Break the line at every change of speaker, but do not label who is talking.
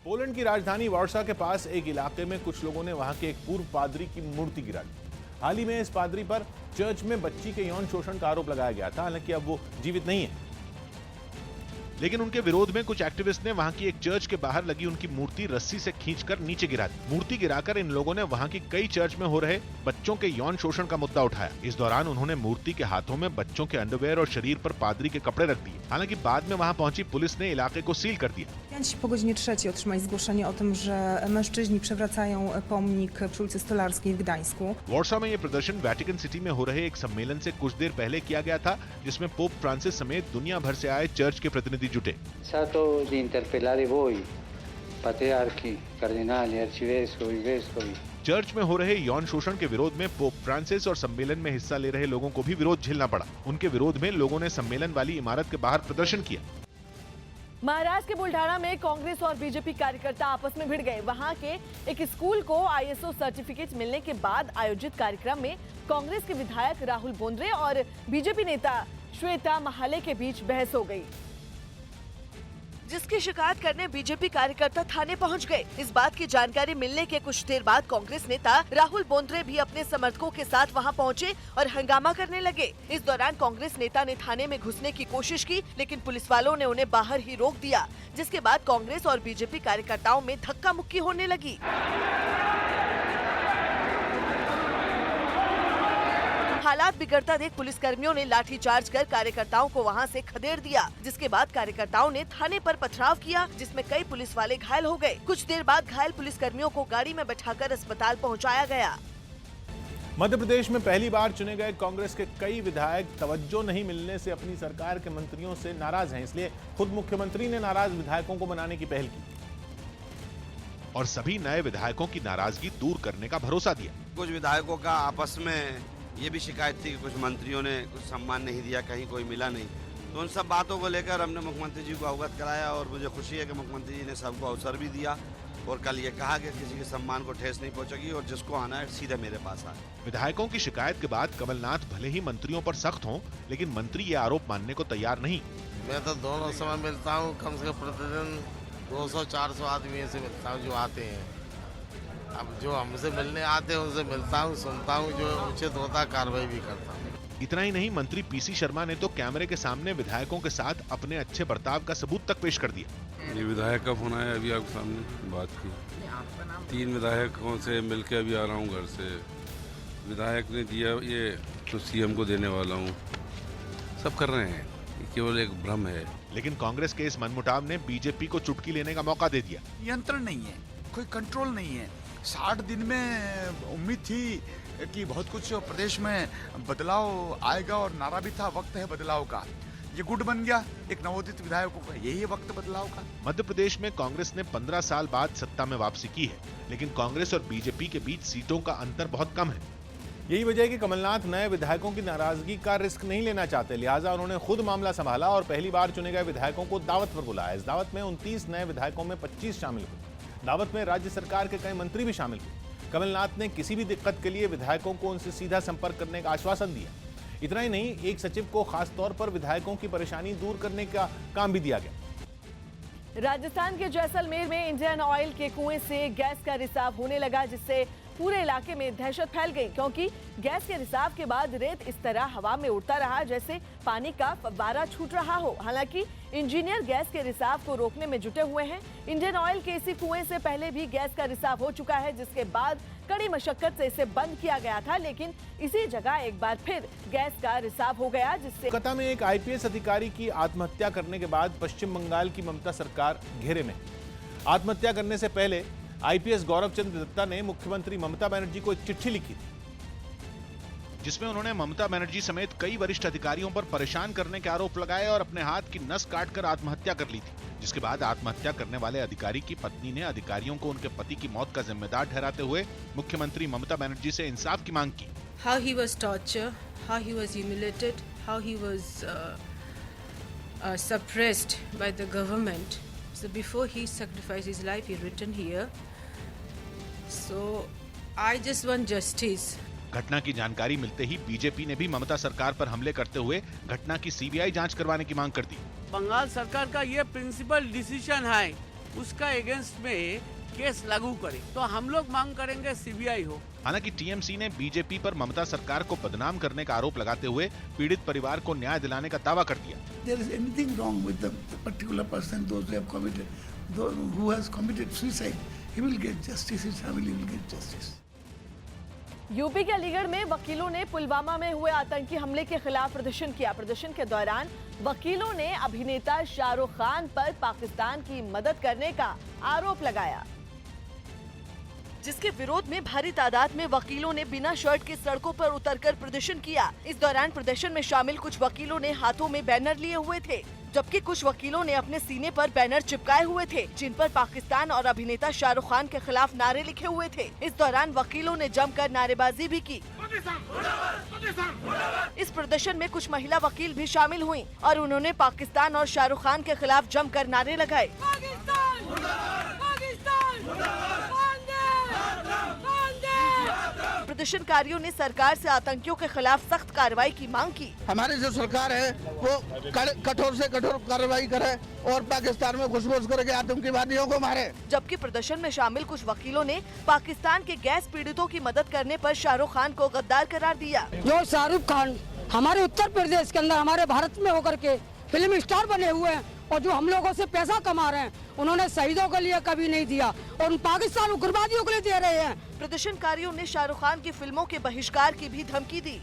Poland की राजधानी Warsaw के पास एक इलाके में कुछ लोगों ने वहां के एक पूर्व पादरी की मूर्ति गिरा दी। हाल ही में इस पादरी पर चर्च में बच्ची के यौन शोषण का आरोप लगाया गया था। हालांकि अब वो जीवित नहीं है, लेकिन उनके विरोध में कुछ एक्टिविस्ट ने वहां की एक चर्च के बाहर लगी उनकी मूर्ति रस्सी से खींचकर नीचे गिरा दी। मूर्ति गिराकर इन लोगों ने वहां की कई चर्च में हो रहे बच्चों के यौन शोषण का मुद्दा उठाया। इस दौरान उन्होंने मूर्ति के हाथों में बच्चों के अंडरवेयर और शरीर पर पादरी के कपड़े रख दिए। हालांकि बाद में वहां पहुंची पुलिस ने इलाके को सील कर दिया।
Dziś po godzinie 3 otrzymali zgłoszenie o tym, że mężczyźni przewracają pomnik przy ulicy Stolarskiej w Gdańsku.
Warsaw में ये प्रदर्शन वेटिकन सिटी में हो रहे एक सम्मेलन से कुछ देर पहले किया गया था, जिसमें पोप फ्रांसिस समेत दुनिया भर से आए चर्च के प्रतिनिधि जुटे।
Di interpellare voi, patriarchi, cardinali, arcivescovi, vescovi.
Church में हो रहे यौन शोषण के विरोध में पोप फ्रांसिस और सम्मेलन में हिस्सा ले रहे लोगों को भी विरोध झेलना पड़ा। उनके विरोध में लोगों ने सम्मेलन वाली इमारत के बाहर प्रदर्शन किया।
महाराष्ट्र के बुल्ढाना में कांग्रेस और बीजेपी कार्यकर्ता आपस में भिड़ गए। वहां के एक स्कूल को ISO सर्टिफिकेट मिलने के बाद आयोजित कार्यक्रम में कांग्रेस के विधायक राहुल बोंद्रे और बीजेपी नेता श्वेता महाले के बीच बहस हो गई, जिसकी शिकायत करने बीजेपी कार्यकर्ता थाने पहुंच गए। इस बात की जानकारी मिलने के कुछ देर बाद कांग्रेस नेता राहुल बोंद्रे भी अपने समर्थकों के साथ वहां पहुंचे और हंगामा करने लगे। इस दौरान कांग्रेस नेता ने थाने में घुसने की कोशिश की, लेकिन पुलिस वालों ने उन्हें बाहर ही रोक दिया, जिसके बाद कांग्रेस और बीजेपी कार्यकर्ताओं में धक्का मुक्की होने लगी। हालात बिगड़ता देख पुलिसकर्मियों ने लाठीचार्ज कर कार्यकर्ताओं को वहां से खदेड़ दिया, जिसके बाद कार्यकर्ताओं ने थाने पर पथराव किया, जिसमें कई पुलिस वाले घायल हो गए। कुछ देर बाद घायल पुलिसकर्मियों को गाड़ी में बैठाकर अस्पताल पहुंचाया गया।
मध्य प्रदेश में पहली बार चुने गए कांग्रेस के कई विधायक तवज्जो नहीं मिलने से अपनी सरकार के मंत्रियों से नाराज हैं। इसलिए खुद मुख्यमंत्री ने नाराज विधायकों को मनाने की पहल की और सभी नए विधायकों की नाराजगी दूर करने का भरोसा दिया।
कुछ विधायकों का आपस में ये भी शिकायत थी कि कुछ मंत्रियों ने कुछ सम्मान नहीं दिया, कहीं कोई मिला नहीं। तो उन सब बातों को लेकर हमने मुख्यमंत्री जी को अवगत कराया और मुझे खुशी है कि मुख्यमंत्री जी ने सबको अवसर भी दिया और कल ये कहा कि किसी के सम्मान को ठेस नहीं पहुंचेगी और जिसको आना है सीधे मेरे पास आए।
विधायकों की शिकायत के बाद कमलनाथ भले ही मंत्रियों पर सख्त हों, लेकिन मंत्री ये आरोप मानने को तैयार नहीं।
मैं तो दोनों समय मिलता हूँ, कम से कम प्रतिदिन 200-400 आदमी से मिलता हूँ जो आते हैं। अब जो हमसे मिलने आते हैं उनसे मिलता हूँ, सुनता हूँ, जो उचित होता कार्रवाई भी करता हूँ।
इतना ही नहीं, मंत्री PC शर्मा ने तो कैमरे के सामने विधायकों के साथ अपने अच्छे बर्ताव का सबूत तक पेश कर दिया।
ये विधायक का फोन आया, अभी आपके सामने बात की। 3 विधायकों से मिलके अभी आ रहा हूँ घर से। विधायक ने दिया, ये तो CM को देने वाला हूँ। सब कर रहे हैं, केवल एक भ्रम है।
लेकिन कांग्रेस के इस मनमुटाव ने बीजेपी को चुटकी लेने का मौका दे दिया।
नियंत्रण नहीं है, कोई कंट्रोल नहीं है। 60 दिन में उम्मीद थी कि बहुत कुछ प्रदेश में बदलाव आएगा और नारा भी था वक्त है बदलाव का। ये गुट बन गया एक नवोदित विधायकों का, यही वक्त बदलाव का।
मध्य प्रदेश में कांग्रेस ने 15 साल बाद सत्ता में वापसी की है, लेकिन कांग्रेस और बीजेपी के बीच सीटों का अंतर बहुत कम है। यही वजह है कि कमलनाथ नए विधायकों की नाराजगी का रिस्क नहीं लेना चाहते। लिहाजा उन्होंने खुद मामला संभाला और पहली बार चुने गए विधायकों को दावत पर बुलाया। इस दावत में 29 नए विधायकों में 25 शामिल हुए। दावत में राज्य सरकार के कई मंत्री भी शामिल हुए। कमलनाथ ने किसी भी दिक्कत के लिए विधायकों को उनसे सीधा संपर्क करने का आश्वासन दिया। इतना ही नहीं, एक सचिव को खास तौर पर विधायकों की परेशानी दूर करने का काम भी दिया गया।
राजस्थान के जैसलमेर में इंडियन ऑयल के कुएं से गैस का रिसाव होने लगा, जिससे पूरे इलाके में दहशत फैल गई, क्योंकि गैस के रिसाव के बाद रेत इस तरह हवा में उड़ता रहा जैसे पानी का फव्वारा छूट रहा हो। हालांकि इंजीनियर गैस के रिसाव को रोकने में जुटे हुए हैं। इंडियन ऑयल के इसी कुएं से पहले भी गैस का रिसाव हो चुका है, जिसके बाद कड़ी मशक्कत से इसे बंद किया गया था, लेकिन इसी जगह एक बार फिर गैस का रिसाव हो गया, जिससे
कोलकाता में एक IPS अधिकारी की आत्महत्या करने के बाद पश्चिम बंगाल की ममता सरकार घेरे में। आत्महत्या करने से पहले IPS गौरव चंद्र दत्ता ने मुख्यमंत्री ममता बनर्जी को एक चिट्ठी लिखी थी, जिसमें उन्होंने ममता बनर्जी समेत कई वरिष्ठ अधिकारियों पर परेशान करने के आरोप लगाए और अपने हाथ की नस काटकर आत्महत्या कर ली थी। जिसके बाद आत्महत्या करने वाले अधिकारी की पत्नी ने अधिकारियों को उनके पति की मौत का जिम्मेदार ठहराते हुए मुख्यमंत्री ममता बनर्जी से इंसाफ की मांग की।
How he was tortured, how he was humiliated, how he was suppressed by the government. So before he sacrificed his life, he written here. So I just want justice.
घटना की जानकारी मिलते ही बीजेपी ने भी ममता सरकार पर हमले करते हुए घटना की CBI जांच करवाने की मांग कर दी।
बंगाल सरकार का ये प्रिंसिपल डिसीजन है उसका एगेंस्ट में केस लागू करे। तो हम लोग मांग करेंगे सीबीआई हो।
हालांकि टीएमसी ने बीजेपी पर ममता सरकार को बदनाम करने का आरोप लगाते हुए पीड़ित परिवार को न्याय दिलाने का दावा कर दिया।
There is anything wrong with the particular person, those who have committed, those who has committed suicide, he will get justice. His family will get justice.
UP के अलीगढ़ में वकीलों ने पुलवामा में हुए आतंकी हमले के खिलाफ प्रदर्शन किया। प्रदर्शन के दौरान वकीलों ने अभिनेता शाहरुख खान पर पाकिस्तान की मदद करने का आरोप लगाया, जिसके विरोध में भारी तादाद में वकीलों ने बिना शर्ट के सड़कों पर उतरकर प्रदर्शन किया। इस दौरान प्रदर्शन में शामिल कुछ वकीलों ने हाथों में बैनर लिए हुए थे, जबकि कुछ वकीलों ने अपने सीने पर बैनर चिपकाए हुए थे, जिन पर पाकिस्तान और अभिनेता शाहरुख खान के खिलाफ नारे लिखे हुए थे। इस दौरान वकीलों ने जमकर नारेबाजी भी की। इस प्रदर्शन में कुछ महिला वकील भी शामिल हुईं और उन्होंने पाकिस्तान और शाहरुख खान के खिलाफ जमकर नारे लगाए। प्रदर्शनकारियों ने सरकार से आतंकियों के खिलाफ सख्त कार्रवाई की मांग की।
हमारी जो सरकार है वो कठोर से कठोर कार्रवाई करे और पाकिस्तान में घुस करके आतंकवादियों को मारे।
जबकि प्रदर्शन में शामिल कुछ वकीलों ने पाकिस्तान के गैस पीड़ितों की मदद करने पर शाहरुख खान को गद्दार करार दिया।
जो शाहरुख खान हमारे उत्तर प्रदेश के अंदर हमारे भारत में होकर के फिल्म स्टार बने हुए हैं और जो हम लोगों से पैसा कमा रहे हैं, उन्होंने शहीदों के लिए कभी नहीं दिया और पाकिस्तान उग्रवादियों के लिए दे रहे हैं।
प्रदर्शनकारियों ने शाहरुख खान की फिल्मों के बहिष्कार की भी धमकी दी।